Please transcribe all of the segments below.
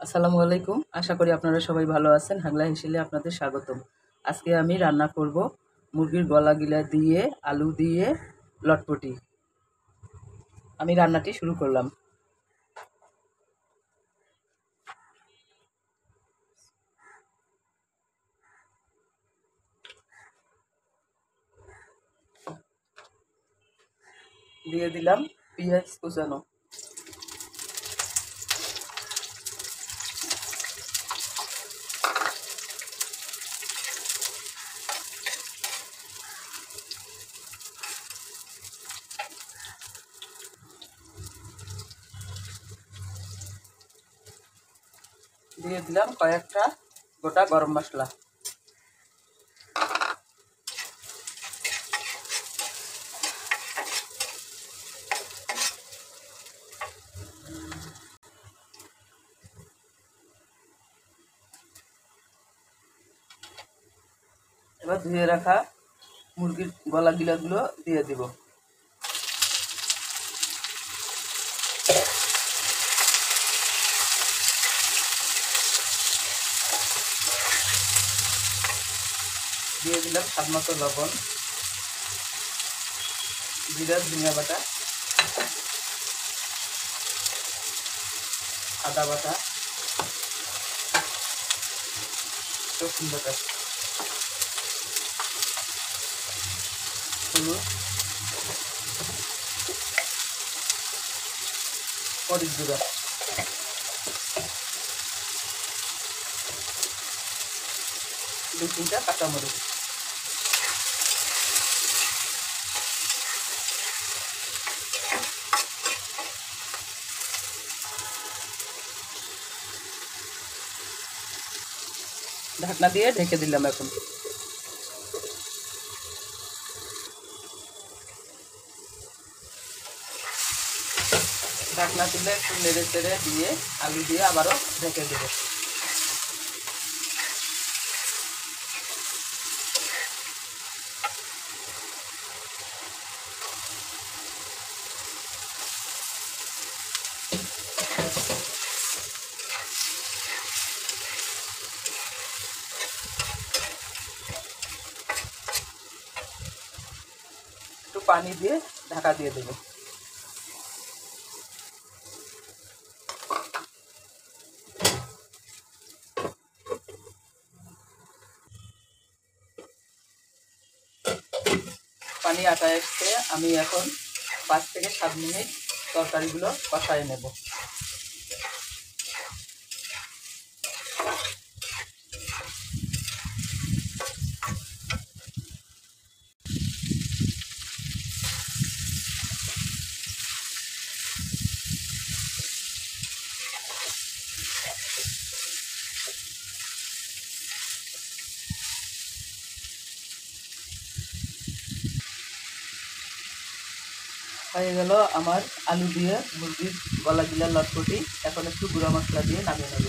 আসসালামু আলাইকুম। আশা করি আপনারা সবাই ভালো আছেন। হাগলা হেসেলে আপনাদের স্বাগতম। আজকে আমি রান্না করব মুরগির গলা গিলা দিয়ে আলু দিয়ে লটপটি। আমি রান্নাটি শুরু করলাম। দিয়ে দিলাম পেঁয়াজ কুচানো, দিয়ে দিলাম কয়েকটা গোটা গরম মশলা, এবার ধুয়ে রাখা মুরগির গলা গিলাগুলো দিয়ে দিব। দিয়ে দিলাম স্বাদ মতো লবণ, জিরা ধনিয়া বাটা, আদা বাটা, রসুন বাটা, হলুদ, মরিচ গুঁড়া, দুই তিনটা কাঁচামরিচ। ঢাকনা দিয়ে ঢেকে দিলাম। এখন ঢাকনা তুলে একটু নেড়ে চেড়ে দিয়ে আলু দিয়ে আবারও ঢেকে দেবো। একটু পানি দিয়ে ঢাকা দিয়ে দেবো। পানি আটা এসছে, আমি এখন 5 থেকে 7 মিনিট তরকারিগুলো কষায় নেব। হয়ে গেল আমার আলু দিয়ে মুরগির গলা গিলা লটপটি। এখন একটু গুঁড়া মশলা দিয়ে নামিয়ে নেব।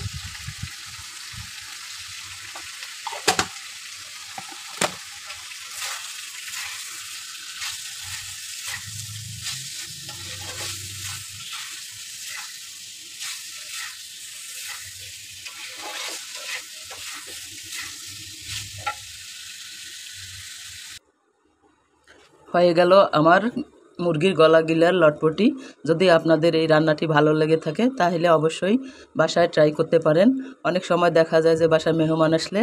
হয়ে গেল আমার মুরগির গলা গিলার লটপটি। যদি আপনাদের এই রান্নাটি ভালো লেগে থাকে তাহলে অবশ্যই বাসায় ট্রাই করতে পারেন। অনেক সময় দেখা যায় যে বাসায় মেহমান আসলে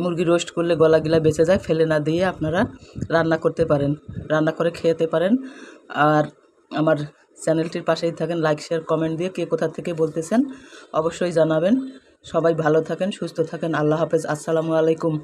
মুরগি রোস্ট করলে গলা গিলা বেঁচে যায়, ফেলে না দিয়ে আপনারা রান্না করতে পারেন, রান্না করে খেতে পারেন। আর আমার চ্যানেলটির পাশেই থাকেন, লাইক শেয়ার কমেন্ট দিয়ে কে কোথা থেকে বলতেছেন অবশ্যই জানাবেন। সবাই ভালো থাকেন, সুস্থ থাকেন। আল্লাহ হাফেজ। আসসালামু আলাইকুম।